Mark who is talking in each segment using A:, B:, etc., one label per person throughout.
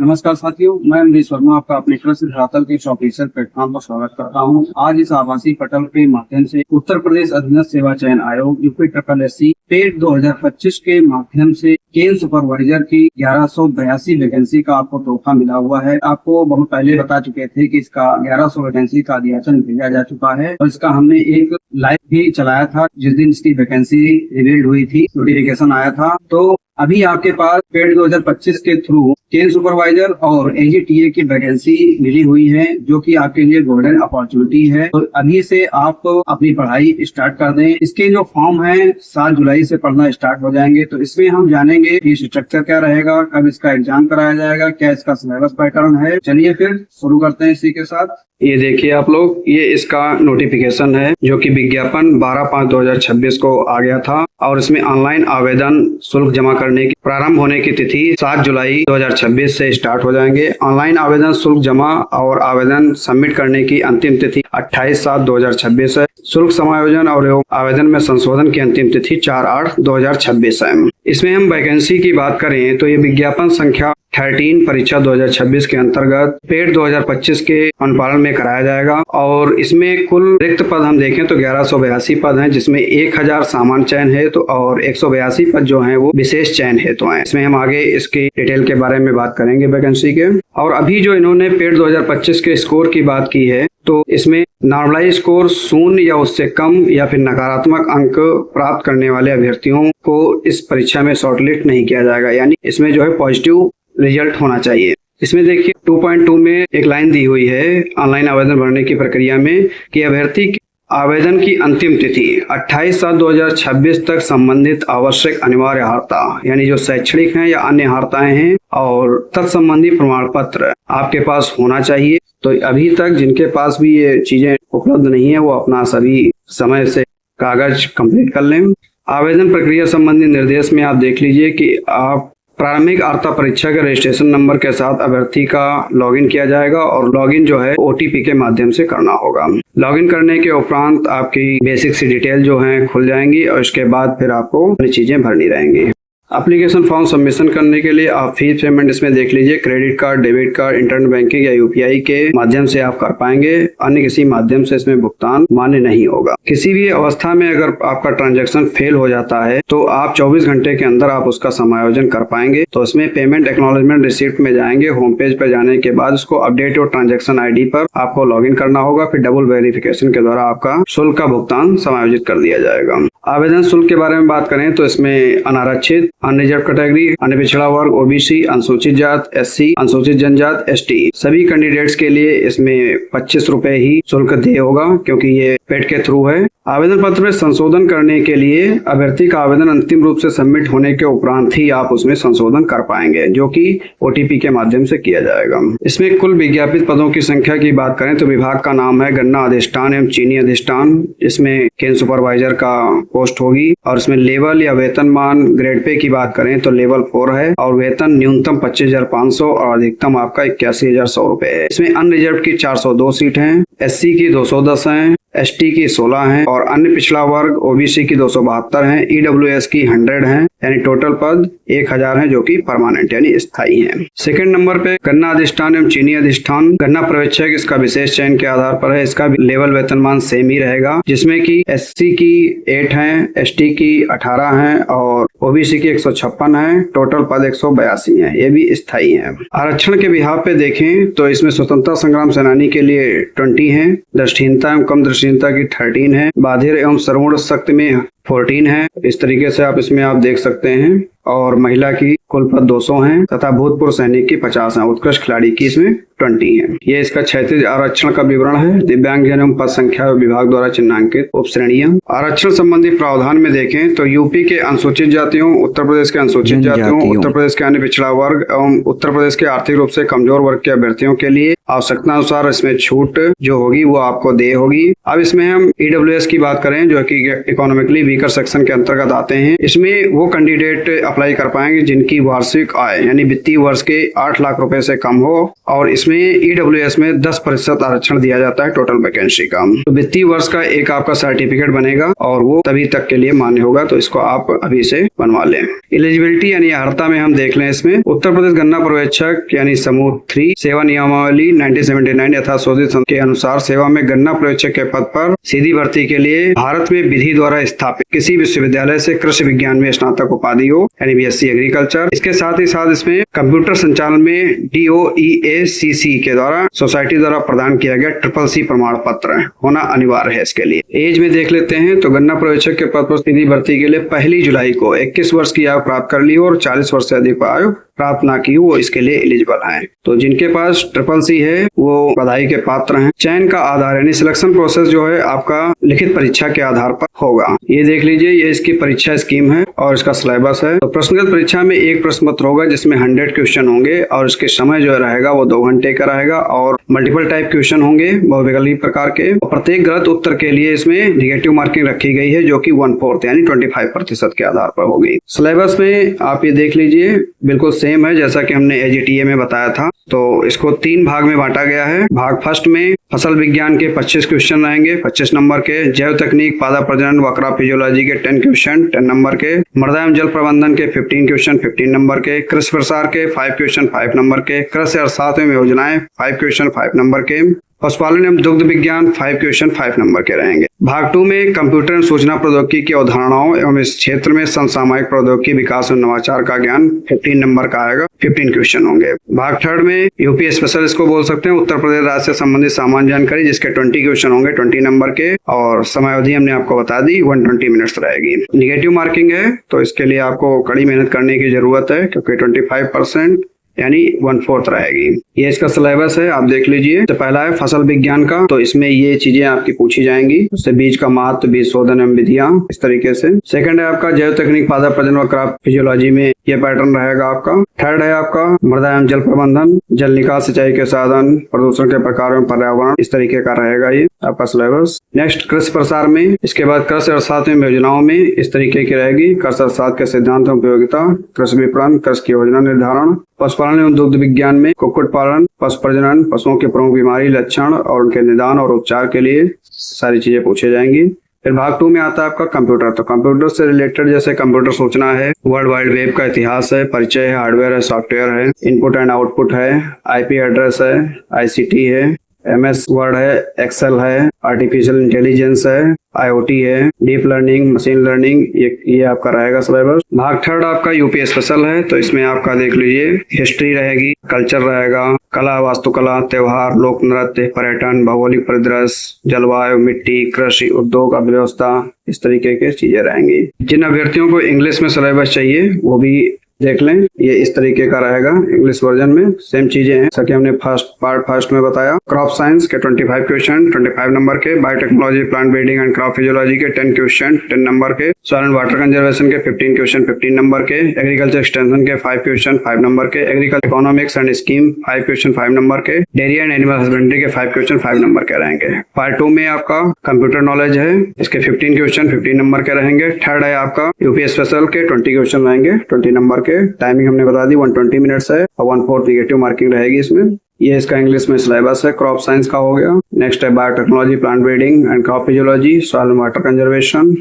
A: नमस्कार साथियों, मैं अमरीश वर्मा आपका अपने कृषि धरातल के ऑफिसर प्लेटफॉर्म पर स्वागत करता हूं। आज इस आभासी पटल के माध्यम से उत्तर प्रदेश अधीनस्थ सेवा चयन आयोग UPSSC पेट 2025 के माध्यम से केन सुपरवाइजर की 1182 वैकेंसी का आपको तोहफा मिला हुआ है। आपको बहुत पहले बता चुके थे कि इसका 1100 वैकेंसी का अधियाचन भेजा जा चुका है और इसका हमने एक लाइव भी चलाया था जिस दिन इसकी वैकेंसी रिवील्ड हुई थी, नोटिफिकेशन आया था। तो अभी आपके पास पेट 2025 के थ्रू केन सुपरवाइजर और AGTA की वैकेंसी मिली हुई है, जो कि आपके लिए गोल्डन अपॉर्चुनिटी है। तो अभी से आप अपनी पढ़ाई स्टार्ट कर दें। इसके जो फॉर्म है 7 जुलाई से पढ़ना स्टार्ट हो जाएंगे। तो इसमें हम जानेंगे कि स्ट्रक्चर क्या रहेगा, कब इसका एग्जाम कराया जाएगा, क्या इसका सिलेबस पैटर्न है। चलिए फिर शुरू करते हैं इसी के साथ।
B: ये देखिए आप लोग, ये इसका नोटिफिकेशन है जो कि विज्ञापन 12/5/2026 को आ गया था और इसमें ऑनलाइन आवेदन शुल्क जमा करने की प्रारंभ होने की तिथि 7 जुलाई 2026 से स्टार्ट हो जाएंगे। ऑनलाइन आवेदन शुल्क जमा और आवेदन सबमिट करने की अंतिम तिथि 28/7/2026 है। शुल्क समायोजन और आवेदन में संशोधन की अंतिम तिथि 4/8/2026 है। इसमें हम वैकेंसी की बात करें तो ये विज्ञापन संख्या 13 परीक्षा 2026 के अंतर्गत पेट 2025 के अनुपालन में कराया जाएगा और इसमें कुल रिक्त पद हम देखें तो 1182 पद हैं, जिसमें 1000 सामान्य चयन हेतु और 182 पद जो हैं वो विशेष चयन हेतु हैं। इसमें हम आगे इसकी डिटेल के बारे में बात करेंगे वैकेंसी के। और अभी जो इन्होंने पेट 2025 के स्कोर की बात की है तो इसमें नॉर्मलाइज स्कोर 0 या उससे कम या फिर नकारात्मक अंक प्राप्त करने वाले अभ्यर्थियों को इस परीक्षा में शॉर्टलिस्ट नहीं किया जाएगा, यानी इसमें जो है पॉजिटिव रिजल्ट होना चाहिए। इसमें देखिए 2.2 में एक लाइन दी हुई है ऑनलाइन आवेदन भरने की प्रक्रिया में कि अभ्यर्थी की आवेदन की अंतिम तिथि 28/7/2026 तक संबंधित आवश्यक अनिवार्य अर्हता यानी जो शैक्षणिक हैं या अन्य अर्हताएं हैं और तत्संबंधी प्रमाण पत्र आपके पास होना चाहिए। तो अभी तक जिनके पास भी ये चीजें उपलब्ध नहीं है वो अपना सभी समय से कागज कंप्लीट कर लें। आवेदन प्रक्रिया संबंधी निर्देश में आप देख लीजिए कि आप प्रारंभिक अर्हता परीक्षा के रजिस्ट्रेशन नंबर के साथ अभ्यर्थी का लॉगिन किया जाएगा और लॉगिन जो है OTP के माध्यम से करना होगा। लॉगिन करने के उपरांत आपकी बेसिक सी डिटेल जो है खुल जाएंगी और इसके बाद फिर आपको अपनी चीजें भरनी रहेंगी। एप्लीकेशन फॉर्म सबमिशन करने के लिए आप फीस पेमेंट इसमें देख लीजिए, credit card, debit card, internet banking या UPI के माध्यम से आप कर पाएंगे। अन्य किसी माध्यम से इसमें भुगतान मान्य नहीं होगा। किसी भी अवस्था में अगर आपका ट्रांजैक्शन फेल हो जाता है तो आप 24 घंटे के अंदर आप उसका समायोजन कर पाएंगे। तो इसमें पेमेंट एक्नॉलेजमेंट रिसिप्ट में जाएंगे, होम पेज पर जाने के बाद उसको अपडेट और ट्रांजेक्शन ID पर आपको लॉगिन करना होगा। फिर डबल वेरिफिकेशन के द्वारा आपका शुल्क का भुगतान समायोजित कर दिया जाएगा। आवेदन शुल्क के बारे में बात करें तो इसमें अनारक्षित, अनरिजर्व कैटेगरी, अन्य पिछड़ा वर्ग, OBC, अनुसूचित जात, SC, अनुसूचित जनजात, ST सभी कैंडिडेट्स के लिए इसमें 25 रुपए ही शुल्क देय होगा क्योंकि ये पेट के थ्रू है। आवेदन पत्र में संशोधन करने के लिए अभ्यर्थी का आवेदन अंतिम रूप से सबमिट होने के उपरांत ही आप उसमें संशोधन कर पाएंगे, जो कि OTP के माध्यम से किया जाएगा। इसमें कुल विज्ञापित पदों की संख्या की बात करें तो विभाग का नाम है गन्ना अधिष्ठान एवं चीनी अधिष्ठान। इसमें केन सुपरवाइजर का पोस्ट होगी और इसमें लेवल या वेतनमान ग्रेड पे की बात करें तो लेवल 4 है और वेतन न्यूनतम 25,500 और अधिकतम आपका 81,100 रुपए है। इसमें अनरिजर्व की 402 सीट है, SC की 210 है, ST की 16 है और अन्य पिछड़ा वर्ग OBC की 272 है, EWS की 100 है, यानी टोटल पद 1000 है जो कि परमानेंट यानी स्थायी है। सेकंड नंबर पे गन्ना अधिष्ठान एवं चीनी अधिष्ठान, गन्ना पर्यवेक्षक इसका विशेष चयन के आधार पर है। इसका लेवल वेतनमान सेम ही रहेगा, जिसमें कि SC की 8 है, ST की 18 है और OBC की 156 है, टोटल पद 182 है, ये भी स्थायी है। आरक्षण के बिहाफ पे देखें तो इसमें स्वतंत्रता संग्राम सेनानी के लिए 20 है, दृष्टिहीनता एवं कम दृष्टिहीनता की 13 है, बाधिर एवं श्रवण शक्ति में 14 है। इस तरीके से आप इसमें आप देख सकते हैं। और महिला की कुल पद 200 हैं तथा भूतपूर्व सैनिक की 50 हैं, उत्कृष्ट खिलाड़ी की इसमें 20 है। ये इसका क्षैतिज आरक्षण का विवरण है। दिव्यांगजन एवं पद संख्या विभाग द्वारा चिन्हांकित उप श्रेणियां। आरक्षण संबंधी प्रावधान में देखें तो यूपी के अनुसूचित जातियों, उत्तर प्रदेश के अनुसूचित जातियों, उत्तर प्रदेश के अन्य पिछड़ा वर्ग एवं उत्तर प्रदेश के आर्थिक रूप से कमजोर वर्ग के अभ्यर्थियों के लिए आवश्यकता अनुसार इसमें छूट जो होगी वो आपको देय होगी। अब इसमें हम EWS की बात करें जो कि इकोनॉमिकली वीकर सेक्शन के अंतर्गत आते हैं। इसमें वो कैंडिडेट अप्लाई कर पाएंगे जिनकी वार्षिक आय यानी वित्तीय वर्ष के 8 लाख रुपए से कम हो और इसमें इसमें EWS में 10% आरक्षण दिया जाता है टोटल वैकेंसी का। तो वित्तीय वर्ष का एक आपका सर्टिफिकेट बनेगा और वो तभी तक के लिए मान्य होगा, तो इसको आप अभी से बनवा लें। एलिजिबिलिटी यानी अर्हता में हम देख लें, इसमें उत्तर प्रदेश गन्ना पर्यवेक्षक यानी समूह 3 सेवा नियमावली 1979 यथा शोधित के अनुसार सेवा में गन्ना पर्यवेक्षक के पद पर सीधी भर्ती के लिए भारत में विधि द्वारा स्थापित किसी विश्वविद्यालय से कृषि विज्ञान में स्नातक उपाधि हो यानी BSc एग्रीकल्चर। इसके साथ ही साथ इसमें कंप्यूटर संचालन में DOEACC के द्वारा सोसाइटी द्वारा प्रदान किया गया CCC प्रमाण पत्र होना अनिवार्य है इसके लिए। एज में देख लेते हैं तो गन्ना पर्यवेक्षक के पद पर सीधी भर्ती के लिए 1 जुलाई को 21 वर्ष की आयु प्राप्त कर ली हो और 40 वर्ष से अधिक आयु प्राप्त ना की वो इसके लिए एलिजिबल हैं। तो जिनके पास CCC है वो बधाई के पात्र हैं। चयन का आधार यानी सिलेक्शन प्रोसेस जो है आपका लिखित परीक्षा के आधार पर होगा। ये देख लीजिए, ये इसकी परीक्षा स्कीम है और इसका सिलेबस है। तो प्रश्नगत परीक्षा में एक प्रश्न पत्र होगा जिसमें 100 क्वेश्चन होंगे और इसके समय जो रहेगा वो 2 घंटे का रहेगा और मल्टीपल टाइप क्वेश्चन होंगे बहुविकल्पीय प्रकार के। प्रत्येक गलत उत्तर के लिए इसमें निगेटिव मार्किंग रखी गई है जो कि 1/4 यानी 25% के आधार पर होगी। सिलेबस में आप ये देख लीजिए बिल्कुल सेम है जैसा कि हमने AGTA में बताया था। तो इसको 3 भाग में बांटा गया है। भाग फर्स्ट में फसल विज्ञान के 25 क्वेश्चन रहेंगे 25 नंबर के, जैव तकनीक पादप प्रजनन व क्रॉप फिजियोलॉजी के 10 क्वेश्चन 10 नंबर के, मृदा एवं जल प्रबंधन के 15 क्वेश्चन 15 नंबर के, कृषि प्रसार के 5 क्वेश्चन 5 नंबर के, कृषि अर्थशास्त्र में योजनाएं 5 क्वेश्चन 5 नंबर के, पशुपालन एवं दुग्ध विज्ञान 5 क्वेश्चन 5 नंबर के रहेंगे। भाग 2 में कंप्यूटर एवं सूचना प्रौद्योगिकी की अवधारणाओं एवं इस क्षेत्र में समसामयिक प्रौद्योगिकी विकास एवं नवाचार का ज्ञान 15 नंबर का आएगा, 15 क्वेश्चन होंगे। भाग 3 में यूपी स्पेशल इसको बोल सकते हैं, उत्तर प्रदेश राज्य से संबंधित सामान्य जानकारी जिसके 20 क्वेश्चन होंगे 20 नंबर के और समय अवधि हमने आपको बता दी 120 मिनट्स रहेगी। निगेटिव मार्किंग है तो इसके लिए आपको कड़ी मेहनत करने की जरूरत है क्योंकि 25% यानी 1/4 रहेगी। ये इसका सिलेबस है, आप देख लीजिए। तो पहला है फसल विज्ञान का, तो इसमें ये चीजें आपकी पूछी जाएंगी, उससे बीज का महत्व, बीज शोधन एवं विधियां, इस तरीके से। सेकंड है आपका जैव तकनीक पादप प्रजनन व क्रॉप फिजियोलॉजी में ये पैटर्न रहेगा आपका। थर्ड है आपका मृदा एवं जल प्रबंधन, जल निकास सिंचाई के साधन, प्रदूषण के प्रकार एवं पर्यावरण, इस तरीके का रहेगा ये आपका सिलेबस। नेक्स्ट कृषि प्रसार में, इसके बाद कृषि अर्थशास्त्र में योजनाओं में इस तरीके की रहेगी, कृषि अर्थशास्त्र के सिद्धांत एवं उपयोगिता, कृषि विपणन, कृषि की योजना निर्धारण, पशुपालन एवं दुग्ध विज्ञान में कुक्कुट पालन, पशु प्रजनन, पशुओं के प्रमुख बीमारी, लक्षण और उनके निदान और उपचार के लिए सारी चीजें पूछी जाएंगी। फिर भाग 2 में आता है आपका कंप्यूटर, तो कंप्यूटर से रिलेटेड जैसे कंप्यूटर सूचना है, वर्ल्ड वाइड वेब का इतिहास है, परिचय है, हार्डवेयर है, सॉफ्टवेयर है, इनपुट एंड आउटपुट है, IP एड्रेस है, ICT है, MS वर्ड है, एक्सेल है, आर्टिफिशियल इंटेलिजेंस है, IoT है, डीप लर्निंग, मशीन लर्निंग, ये आपका रहेगा सिलेबस। भाग 3 आपका यूपी स्पेशल है, तो इसमें आपका देख लीजिए हिस्ट्री रहेगी, कल्चर रहेगा, कला, वास्तुकला, त्योहार, लोक नृत्य, पर्यटन, भौगोलिक परिदृश्य, जलवायु, मिट्टी, कृषि, उद्योग, अर्थव्यवस्था, इस तरीके के चीजें रहेंगी। जिन अभ्यर्थियों को इंग्लिश में सिलेबस चाहिए वो भी देख लें, ये इस तरीके का रहेगा इंग्लिश वर्जन में, सेम चीजें हैं जैसा कि हमने फर्स्ट में बताया। क्रॉप साइंस के 25 क्वेश्चन 25 नंबर के, biotechnology, plant breeding and crop physiology के 10 क्वेश्चन 10 नंबर के, सॉइल एंड वाटर कंजर्वेशन के 15 क्वेश्चन 15 नंबर के, एग्रीकल्चर एक्सटेंशन के 5 क्वेश्चन 5 नंबर के, agriculture economics and scheme 5 question 5 number के, डेयरी एंड एनिमल हस्बेंड्री के 5 क्वेश्चन 5 नंबर के रहेंगे। पार्ट 2 में आपका कंप्यूटर नॉलेज है, इसके 15 क्वेश्चन 15 नंबर के रहेंगे। थर्ड है आपका यूपी स्पेशल के 20 क्वेश्चन रहेंगे 20 नंबर के, टाइमिंग हमने बता दी 120 मिनट्स है और 1/4 निगेटिव मार्किंग रहेगी इसमें। ये इसका इंग्लिश में सिलेबस है, क्रॉप साइंस का हो गया। नेक्स्ट है biotechnology, plant breeding and crop physiology, soil and water conservation,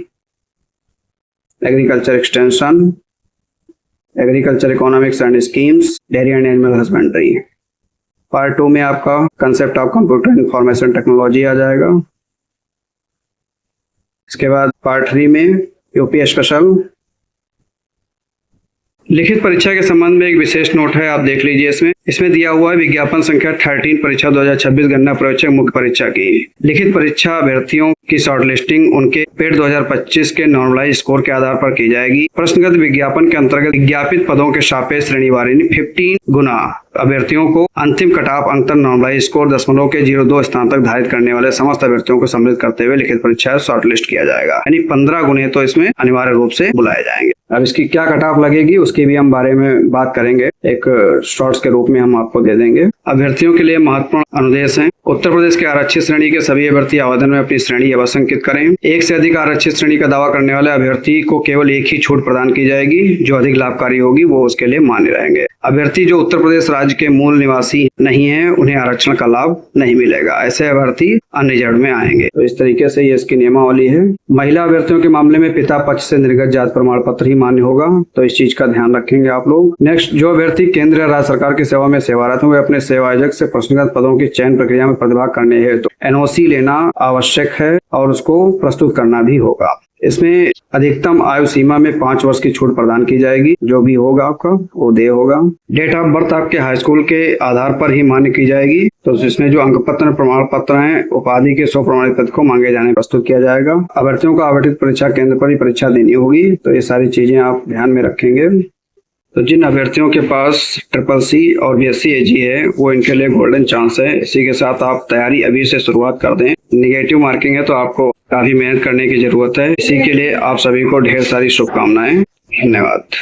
B: agriculture extension, agriculture economics and schemes, dairy and animal husbandry. Part 2 में आपका concept of computer information technology आ जाएगा। इसके बाद पार्ट 3 में यूपी स्पेशल। लिखित परीक्षा के संबंध में एक विशेष नोट है, आप देख लीजिए। इसमें दिया हुआ है विज्ञापन संख्या 13 परीक्षा 2026 गन्ना पर्यवेक्षक मुख्य परीक्षा की लिखित परीक्षा अभ्यर्थियों की शॉर्ट लिस्टिंग उनके पेड 2025 के नॉर्मलाइज स्कोर के आधार पर की जाएगी। प्रश्नगत विज्ञापन के अंतर्गत विज्ञापित पदों के सापेक्ष श्रेणीवार 15 गुना अभ्यर्थियों को अंतिम कट ऑफ अंतर नॉर्मलाइज स्कोर 0.02 स्थान तक धारित करने वाले समस्त अभ्यर्थियों को सम्मिलित करते हुए लिखित परीक्षा शॉर्ट लिस्ट किया जाएगा, यानी 15 गुने तो इसमें अनिवार्य रूप से बुलाए जाएंगे। अब इसकी क्या कट ऑफ लगेगी उसकी भी हम बारे में बात करेंगे, एक शॉर्ट्स के रूप में हम आपको दे देंगे। अभ्यर्थियों के लिए महत्वपूर्ण अनुदेश हैं, उत्तर प्रदेश के आरक्षित श्रेणी के सभी अभ्यर्थी आवेदन में अपनी श्रेणी अवश्य अंकित करें। एक से अधिक आरक्षित श्रेणी का दावा करने वाले अभ्यर्थी को केवल एक ही छूट प्रदान की जाएगी, जो अधिक लाभकारी होगी वो उसके लिए मान्य रहेंगे। अभ्यर्थी जो उत्तर प्रदेश राज्य के मूल निवासी नहीं है, उन्हें आरक्षण का लाभ नहीं मिलेगा। ऐसे अभ्यर्थी अनरिजर्व में आएंगे। तो इस तरीके से ये इसकी नियमावली है। महिला अभ्यर्थियों के मामले में पिता पक्ष से निर्गत जाति प्रमाण पत्र ही मान्य होगा, तो इस चीज का ध्यान रखेंगे आप लोग। नेक्स्ट, जो अभ्यर्थी केंद्र या राज्य सरकार की सेवा में सेवारत हैं, वे अपने सेवा आयोजक से प्रश्नगत पदों की चयन प्रक्रिया में प्रतिभाग करने हेतु तो एनओसी लेना आवश्यक है और उसको प्रस्तुत करना भी होगा। इसमें अधिकतम आयु सीमा में 5 वर्ष की छूट प्रदान की जाएगी। जो भी होगा आपका वो दे होगा। डेट ऑफ बर्थ आपके हाई स्कूल के आधार पर ही मान्य की जाएगी। तो इसमें जो अंक पत्र प्रमाण पत्र हैं, उपाधि के 100 प्रमाणित पत्र को मांगे जाने प्रस्तुत किया जाएगा। अभ्यर्थियों को आवंटित परीक्षा केंद्र पर ही परीक्षा देनी होगी। तो ये सारी चीजें आप ध्यान में रखेंगे। तो जिन अभ्यर्थियों के पास CCC और BSc AG है, वो इनके लिए गोल्डन चांस है। इसी के साथ आप तैयारी अभी से शुरुआत कर दें। नेगेटिव मार्किंग है तो आपको काफी मेहनत करने की जरूरत है। इसी के लिए आप सभी को ढेर सारी शुभकामनाएं। धन्यवाद।